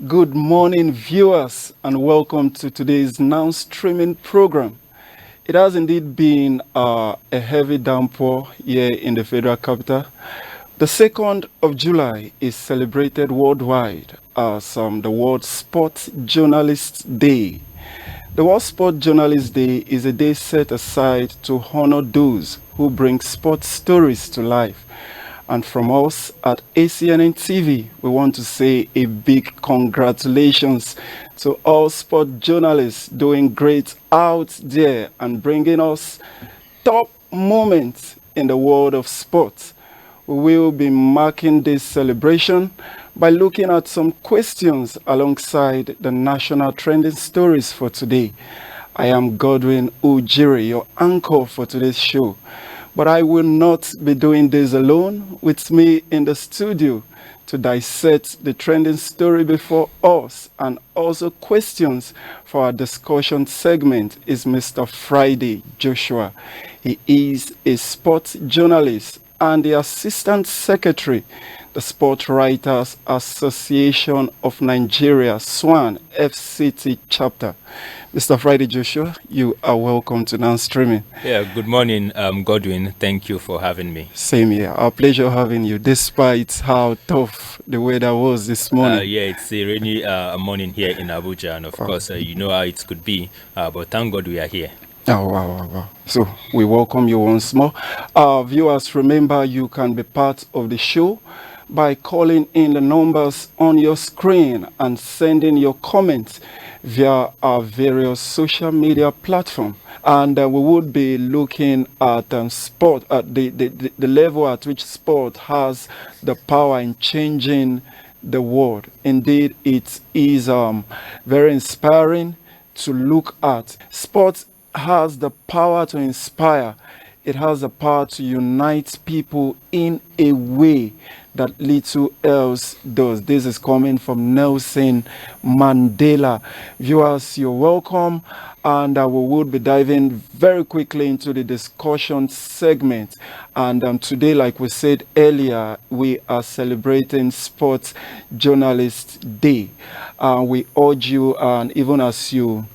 Good morning, viewers, and welcome to today's now streaming program. It has indeed been a heavy downpour here in the federal capital. The 2nd of July is celebrated worldwide as the World Sports Journalists Day. The World Sports Journalists Day is a day set aside to honor those who bring sports stories to life. And from us at ACNNTV, we want to say a big congratulations to all sport journalists doing great out there and bringing us top moments in the world of sports. We will be marking this celebration by looking at some questions alongside the national trending stories for today. I am Godwin Ujiri, your anchor for today's show. But I will not be doing this alone. With me in the studio to dissect the trending story before us and also questions for our discussion segment is Mr. Friday Joshua. He is a sports journalist and the Assistant Secretary, the Sport Writers Association of Nigeria, SWAN FCT chapter. Mr. Friday Joshua, you are welcome to Now Streaming. Yeah, good morning, Godwin. Thank you for having me. Same here. Our pleasure having you, despite how tough the weather was this morning. Yeah, it's a rainy morning here in Abuja, and of course, you know how it could be, but thank God we are here. Oh, wow. So we welcome you once more. Viewers, remember you can be part of the show by calling in the numbers on your screen and sending your comments via our various social media platforms. And we would be looking at sport, at the level at which sport has the power in changing the world. Indeed, it is very inspiring to look at. Sports has the power to inspire. It has the power to unite people in a way that little else does. This is coming from Nelson Mandela. Viewers, you're welcome. And we will be diving very quickly into the discussion segment. And today, like we said earlier, we are celebrating Sports Journalist Day. We urge you, and even as you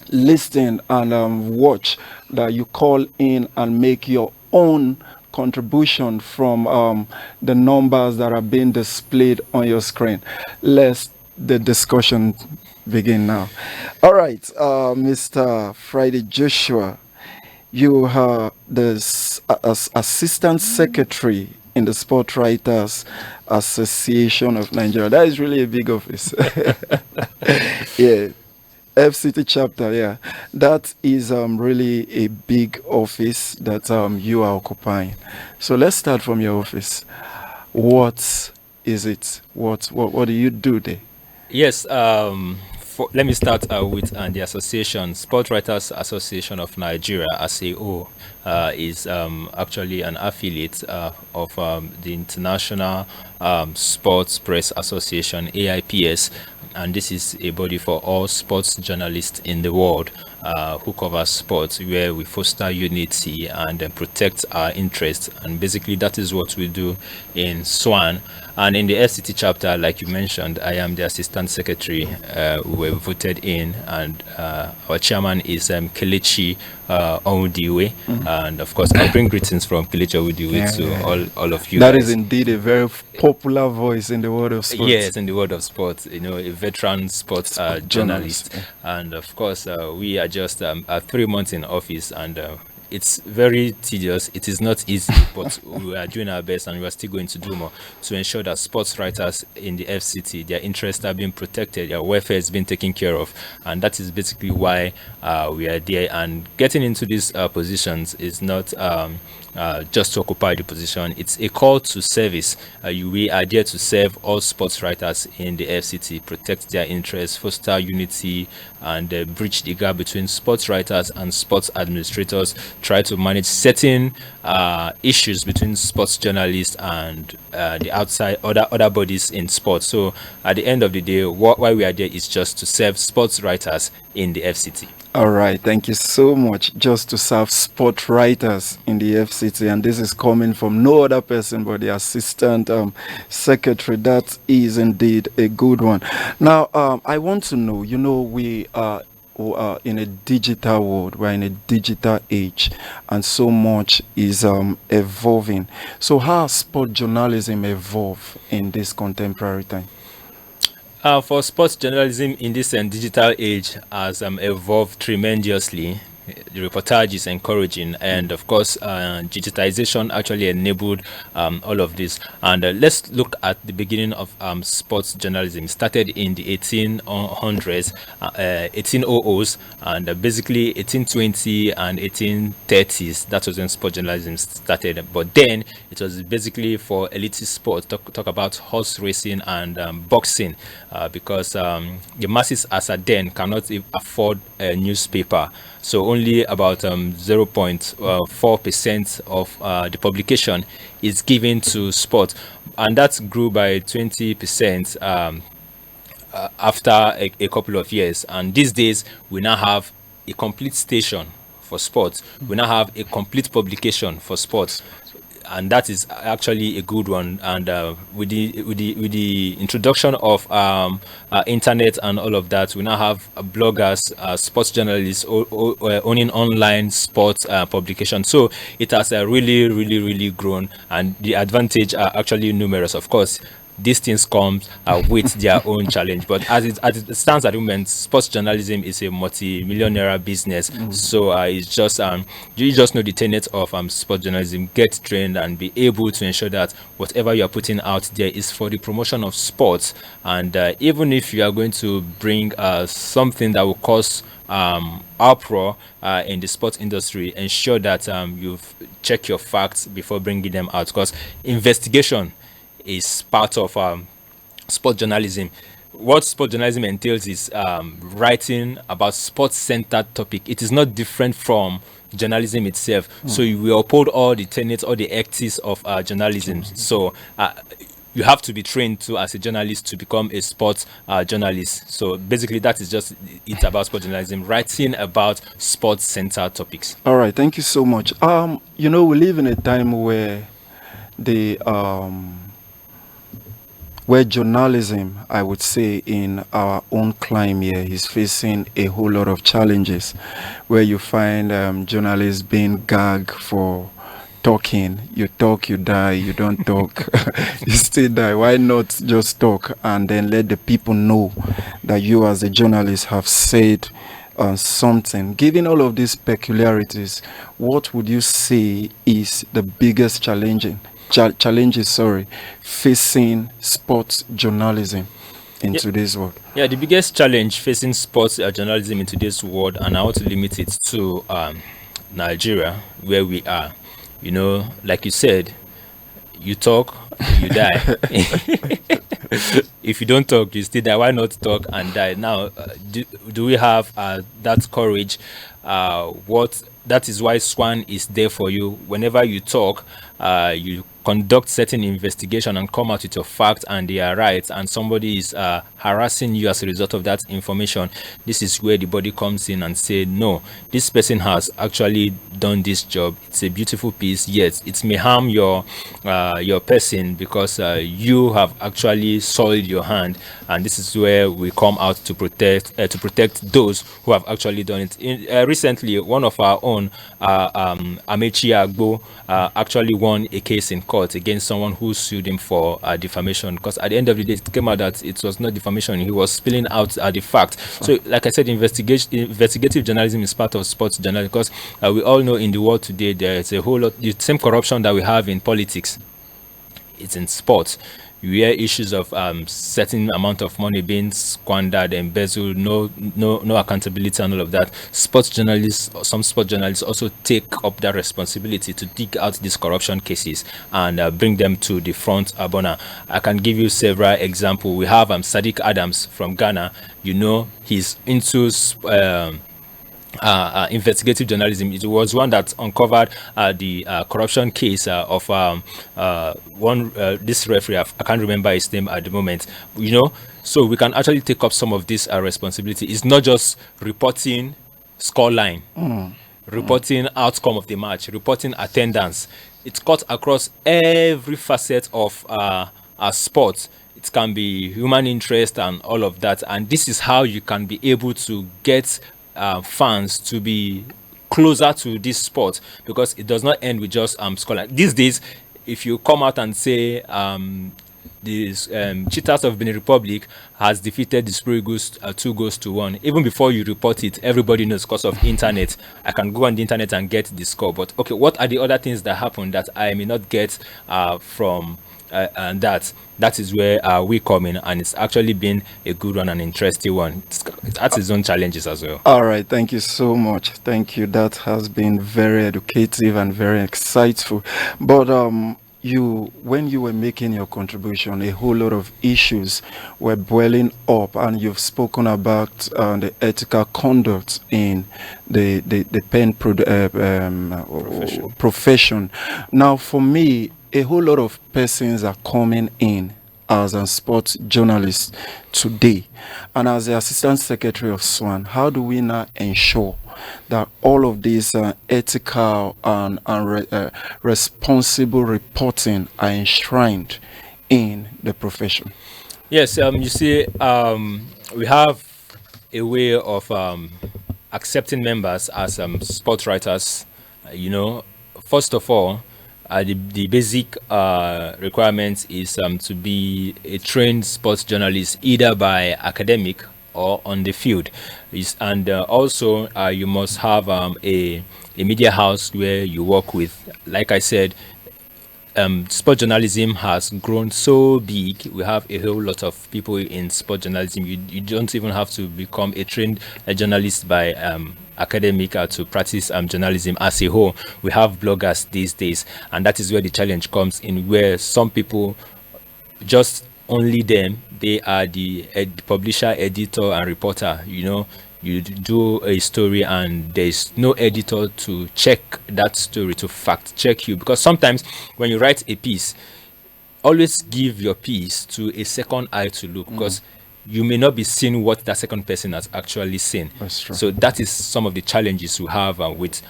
listen and watch, that you call in and make your own contribution from the numbers that are being displayed on your screen. Let's the discussion begin now. All right, Mr. Friday Joshua, you are the Assistant Secretary in the Sport Writers Association of Nigeria. That is really a big office. Yeah. FCT chapter, yeah. That is really a big office that you are occupying. So let's start from your office. What is it? What do you do there? Yes, let me start with the association. Sport Writers Association of Nigeria, ACO, is actually an affiliate of the International Sports Press Association, AIPS, and this is a body for all sports journalists in the world who covers sports, where we foster unity and protect our interests. And basically that is what we do in SWAN. And in the FCT chapter, like you mentioned, I am the Assistant Secretary. We were voted in, and our chairman is Kelechi Onwudiwe. And of course, I bring greetings from Kelechi Onwudiwe to all of you. That is indeed a very popular voice in the world of sports. Yes, in the world of sports, you know, a veteran sports journalist. Yeah. And of course, we are just 3 months in office, and it's very tedious. It is not easy, but we are doing our best, and we are still going to do more to ensure that sports writers in the FCT, their interests are being protected, their welfare is being taken care of, and that is basically why we are there. And getting into these positions is not just to occupy the position. It's a call to service. We are there to serve all sports writers in the FCT, protect their interests, foster unity, and bridge the gap between sports writers and sports administrators, try to manage certain issues between sports journalists and the outside other bodies in sports. So at the end of the day, why we are there is just to serve sports writers in the FCT. All right, thank you so much. Just to serve sport writers in the FCT, and this is coming from no other person but the assistant secretary. That is indeed a good one. Now, I want to know, we are in a digital world, we're in a digital age, and so much is evolving. So, how has sport journalism evolved in this contemporary time? For sports journalism in this digital age has evolved tremendously. The reportage is encouraging, and of course, digitization actually enabled all of this. And let's look at the beginning of sports journalism. It started in the 1800s, 1800s, and basically 1820 and 1830s. That was when sports journalism started. But then it was basically for elitist sports. Talk about horse racing and boxing, because the masses as at then cannot afford a newspaper. So only about 0.4% of the publication is given to sport, and that grew by 20% after a couple of years. And these days, we now have a complete station for sports. We now have a complete publication for sports, and that is actually a good one. And with the introduction of internet and all of that, we now have bloggers, sports journalists owning online sports publication. So it has really grown, and the advantage are actually numerous. Of course, these things come with their own challenge, but as it stands at the moment, sports journalism is a multi-millionaire business. So it's just you just know the tenets of sports journalism: get trained and be able to ensure that whatever you are putting out there is for the promotion of sports. And even if you are going to bring something that will cause uproar in the sports industry, ensure that you've checked your facts before bringing them out, because investigation is part of sport journalism. What sport journalism entails is writing about sports-centered topic. It is not different from journalism itself. So you will uphold all the tenets, all the ethics of journalism. So you have to be trained to, as a journalist, to become a sports journalist. So basically, that is just it about sport journalism, writing about sports-centered topics. All right, thank you so much. We live in a time where the where journalism, I would say, in our own climate here is facing a whole lot of challenges, where you find journalists being gagged for talking. You talk, you die. You don't talk, you still die. Why not just talk and then let the people know that you as a journalist have said something? Given all of these peculiarities, what would you say is the biggest challenges facing sports journalism in today's world? Yeah, the biggest challenge facing sports journalism in today's world, and I want to limit it to Nigeria, where we are. Like you said, you talk, you die. If you don't talk, you still die. Why not talk and die? Now, do we have that courage? That is why SWAN is there for you. Whenever you talk, you conduct certain investigation and come out with your facts, and they are right, and somebody is harassing you as a result of that information. This is where the body comes in and say, no, this person has actually done this job. It's a beautiful piece, yet it may harm your person, because you have actually soiled your hand. And this is where we come out to protect those who have actually done it. Recently, one of our own, Amechi Agbo, actually won a case in court against someone who sued him for defamation, because at the end of the day, it came out that it was not defamation. He was spilling out the fact. So, like I said, investigative journalism is part of sports journalism, because we all know in the world today there is a whole lot, the same corruption that we have in politics, it's in sports. You hear issues of certain amount of money being squandered, embezzled, no accountability and all of that. Some sports journalists also take up that responsibility to dig out these corruption cases and bring them to the front burner. I can give you several examples. We have Sadiq Adams from Ghana. He's into investigative journalism. It was one that uncovered the corruption case of one this referee. I can't remember his name at the moment. So we can actually take up some of this responsibility. It's not just reporting scoreline, reporting outcome of the match, reporting attendance. It's cut across every facet of our sport. It can be human interest and all of that, and this is how you can be able to get fans to be closer to this sport, because it does not end with just scoreline. These days, if you come out and say the Cheetahs of Benin Republic has defeated the Super Eagles 2-1, even before you report it, everybody knows because of internet. I can go on the internet and get the score, but okay, what are the other things that happen that I may not get from and that is where we come in, and it's actually been a good one, an interesting one. It has its own challenges as well. All right, thank you so much. Thank you. That has been very educative and very insightful. But when you were making your contribution, a whole lot of issues were boiling up, and you've spoken about the ethical conduct in the pen profession. Now, for me, a whole lot of persons are coming in as a sports journalist today, and as the Assistant Secretary of SWAN, how do we now ensure that all of these ethical and responsible reporting are enshrined in the profession? Yes, you see, we have a way of accepting members as sport writers. First of all, the basic requirement is to be a trained sports journalist, either by academic or on the field. And also you must have a media house where you work with. Like I said, sport journalism has grown so big. We have a whole lot of people in sport journalism. You don't even have to become a trained journalist by academic to practice journalism as a whole. We have bloggers these days, and that is where the challenge comes in, where some people, just only them, they are the publisher, editor and reporter. You do a story and there's no editor to check that story, to fact check you, because sometimes when you write a piece, always give your piece to a second eye to look, because you may not be seeing what that second person has actually seen. That's true. So that is some of the challenges we have with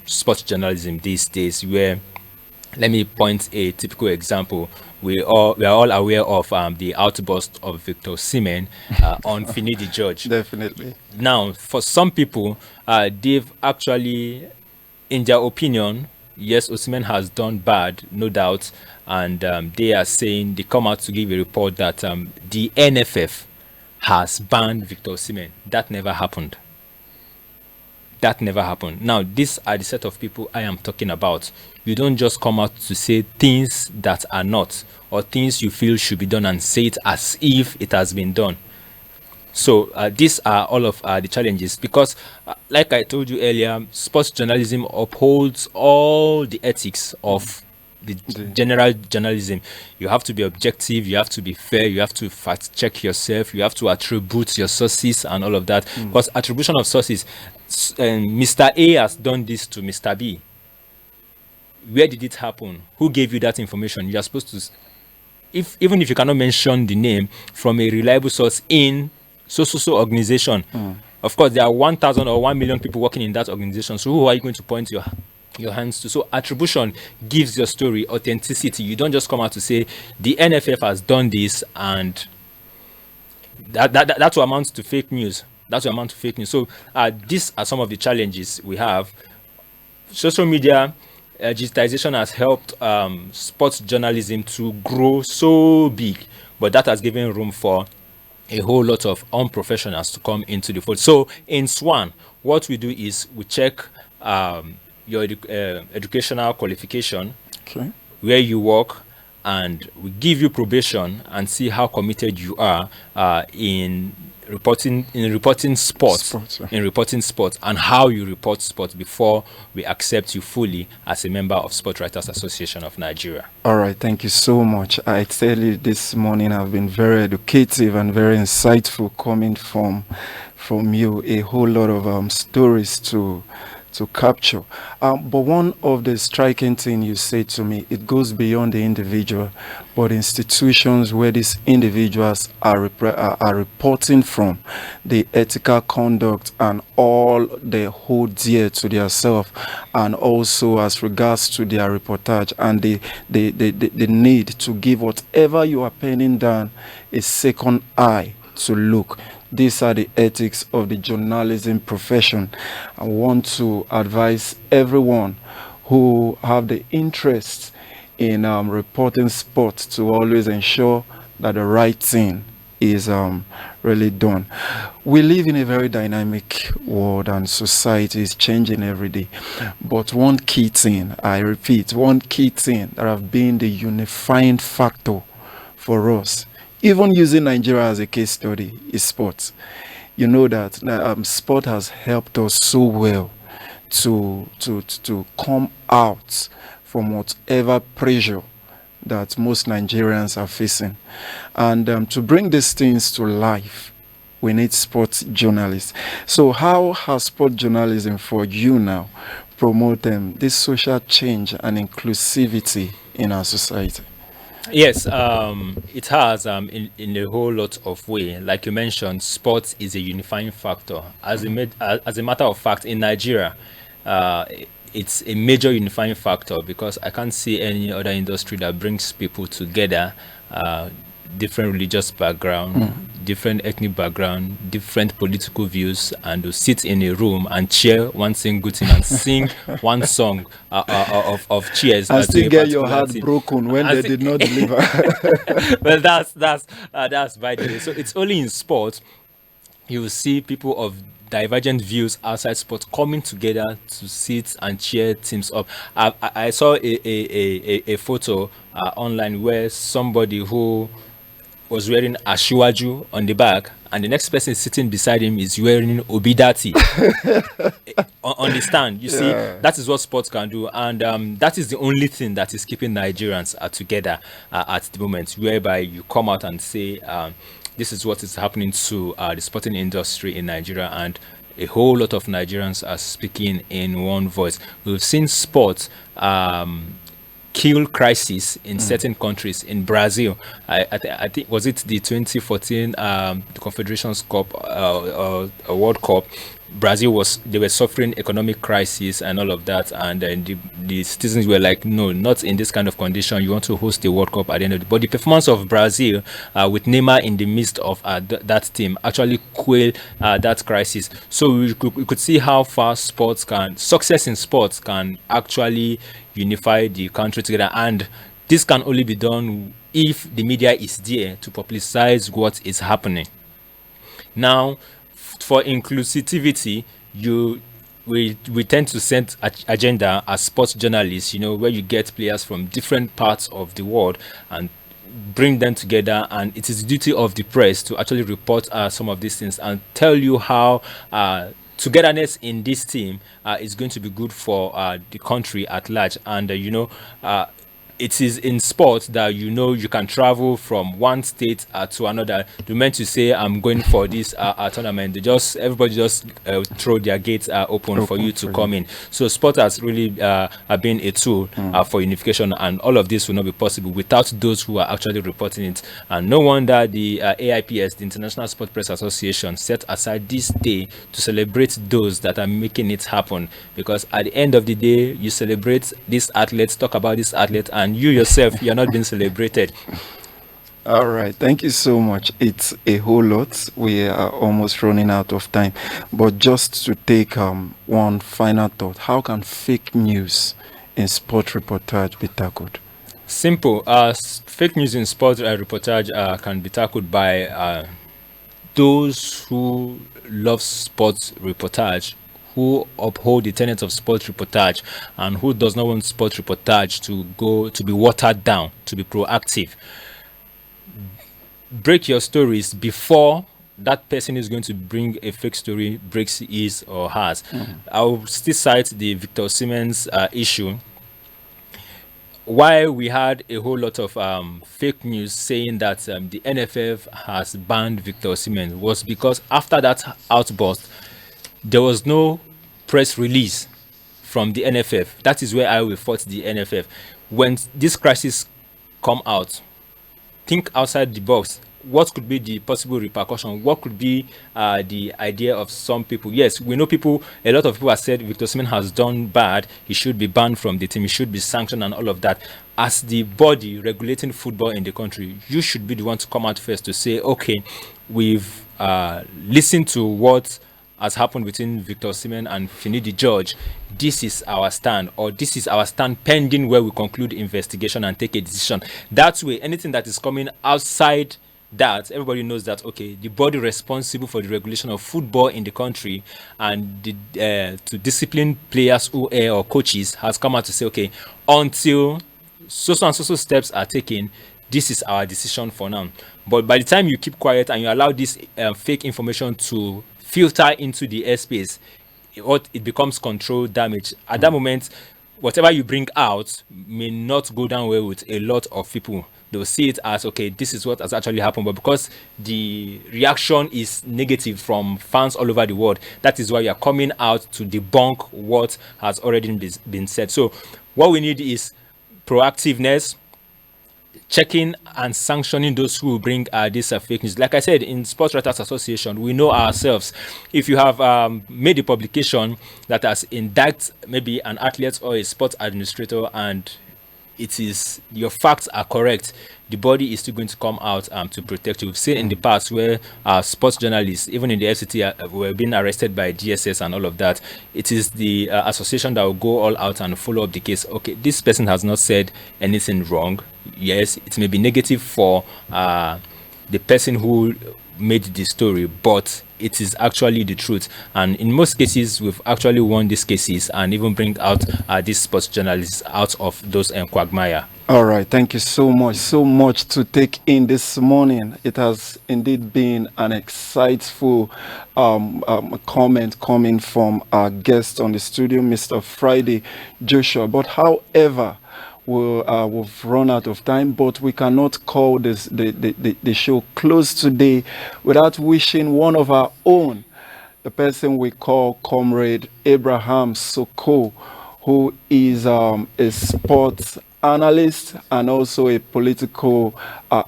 sports journalism these days, where, let me point a typical example. We are all aware of the outburst of Victor Osimhen on Finidi George. Definitely. Now, for some people, they've actually, in their opinion, yes, Osimhen has done bad, no doubt, and they are saying, they come out to give a report that the NFF has banned Victor Osimhen. That never happened. That never happened. Now, these are the set of people I am talking about. You don't just come out to say things that are not, or things you feel should be done, and say it as if it has been done. So these are all of the challenges, because like I told you earlier, sports journalism upholds all the ethics of the general journalism. You have to be objective, you have to be fair, you have to fact check yourself, you have to attribute your sources and all of that. Because attribution of sources, Mr. A has done this to Mr. B. Where did it happen? Who gave you that information? You are supposed to, even if you cannot mention the name, from a reliable source in so organization. Of course, there are 1,000 or 1 million people working in that organization. So who are you going to point your hands to? So attribution gives your story authenticity. You don't just come out to say the NFF has done this, and that will amount to fake news. That will amount to fake news. So these are some of the challenges we have. Social media digitization has helped sports journalism to grow so big, but that has given room for a whole lot of unprofessionals to come into the fold. So in SWAN, what we do is we check your educational qualification, where you work, and we give you probation and see how committed you are in reporting sports, and how you report sports before we accept you fully as a member of Sport Writers Association of Nigeria. All right, thank you so much. I tell you, this morning have been very educative and very insightful, coming from from you, a whole lot of stories to capture. But one of the striking thing you said to me, it goes beyond the individual, but institutions where these individuals are reporting from, the ethical conduct and all they hold dear to themselves, and also as regards to their reportage and the need to give whatever you are penning down a second eye to look. These are the ethics of the journalism profession. I want to advise everyone who have the interest in reporting sports to always ensure that the right thing is really done. We live in a very dynamic world and society is changing every day. But one key thing, I repeat, one key thing that have been the unifying factor for us, even using Nigeria as a case study, is sports. You know that sport has helped us so well to come out from whatever pressure that most Nigerians are facing. And to bring these things to life, we need sports journalists. So how has sport journalism for you now promote this social change and inclusivity in our society? Yes, it has in a whole lot of way. Like you mentioned, sports is a unifying factor. As a matter of fact, in Nigeria, it's a major unifying factor because I can't see any other industry that brings people together, different religious background, different ethnic background, different political views, and to sit in a room and cheer one single team and sing one song of cheers. And still to a get your particular heart team. broken when they did not deliver. Well, that's by the way. So it's only in sport you will see people of divergent views outside sport coming together to sit and cheer teams up. I saw a photo online where somebody who was wearing Ashiwaju on the back, and the next person sitting beside him is wearing Obidati on the stand. You see, that is what sports can do, and that is the only thing that is keeping Nigerians together at the moment, whereby you come out and say, this is what is happening to the sporting industry in Nigeria, and a whole lot of Nigerians are speaking in one voice. We've seen sports kill crisis in certain countries. In Brazil, I think, was it the 2014 the Confederations Cup World Cup? Brazil they were suffering economic crisis and all of that, and then the citizens were like, no, not in this kind of condition. You want to host the World Cup at the end of the. But the performance of Brazil with Neymar in the midst of that team actually quelled that crisis. So we could see how far success in sports can actually unify the country together, and this can only be done if the media is there to publicize what is happening. Now, for inclusivity, we tend to set agenda as sports journalists, where you get players from different parts of the world and bring them together, and it is the duty of the press to actually report some of these things and tell you how togetherness in this team is going to be good for the country at large. And it is in sports that you can travel from one state to another. The moment you say I'm going for this tournament, everybody just throw their gates open for you to come in. So sport has really been a tool for unification, and all of this will not be possible without those who are actually reporting it. And no wonder the AIPS, the International Sport Press Association, set aside this day to celebrate those that are making it happen, because at the end of the day, you celebrate these athletes, talk about this athlete, and you yourself, you're not being celebrated. All right, thank you so much. It's a whole lot. We are almost running out of time, but just to take one final thought, how can fake news in sport reportage be tackled? Simple. Fake news in sport reportage can be tackled by those who love sports reportage, who uphold the tenets of sports reportage, and who does not want sports reportage to be watered down, to be proactive. Break your stories before that person is going to bring a fake story, breaks his or hers. I'll still cite the Victor Siemens issue. why we had a whole lot of fake news saying that the NFF has banned Victor Osimhen was because after that outburst, there was no press release from the NFF. That is where I will fault the NFF. When this crisis come out, think outside the box. What could be the possible repercussion? What could be the idea of some people? Yes, we know people, a lot of people have said Victor Osimhen has done bad. He should be banned from the team. He should be sanctioned and all of that. As the body regulating football in the country, you should be the one to come out first to say, okay, we've listened to what has happened between Victor Osimhen and Finidi George. This is our stand, or this is our stand pending where we conclude investigation and take a decision. That way, anything that is coming outside that, everybody knows that, okay, the body responsible for the regulation of football in the country and to discipline players who or coaches has come out to say, okay, until so and so steps are taken, this is our decision for now. But by the time you keep quiet and you allow this fake information to filter into the airspace, it becomes control damage. At that moment, whatever you bring out may not go down well with a lot of people. They'll see it as, okay, this is what has actually happened. But because the reaction is negative from fans all over the world, that is why you are coming out to debunk what has already been said. So what we need is proactiveness, checking and sanctioning those who bring this fake news. Like I said, in Sports Writers Association, we know ourselves. If you have made a publication that has indicted maybe an athlete or a sports administrator and it is your facts are correct, the body is still going to come out to protect you. We've seen in the past where sports journalists, even in the FCT, were being arrested by DSS and all of that. It is the association that will go all out and follow up the case. Okay, this person has not said anything wrong. Yes, it may be negative for the person who made the story, but it is actually the truth. And in most cases, we've actually won these cases and even bring out these sports journalists out of those quagmire. All right, thank you so much to take in this morning. It has indeed been an insightful comment coming from our guest on the studio, Mr. Friday Joshua. But however, we've run out of time, but we cannot call the show close today without wishing one of our own, the person we call Comrade Abraham Soko, who is a sports analyst and also a political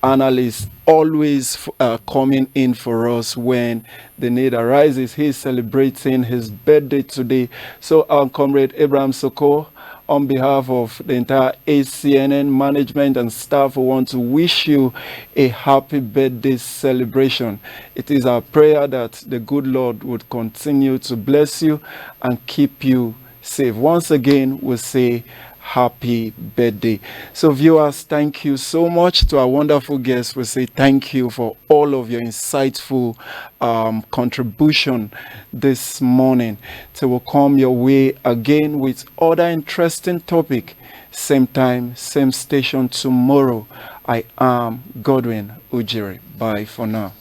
analyst, always coming in for us when the need arises. He's celebrating his birthday today. So, Comrade Abraham Soko, on behalf of the entire ACNN management and staff, we want to wish you a happy birthday celebration. It is our prayer that the good Lord would continue to bless you and keep you safe. Once again, we say happy birthday. So viewers, thank you so much. To our wonderful guests, we say thank you for all of your insightful contribution this morning. So we'll come your way again with other interesting topic. Same time, same station tomorrow. I am Godwin Ujiri. Bye for now.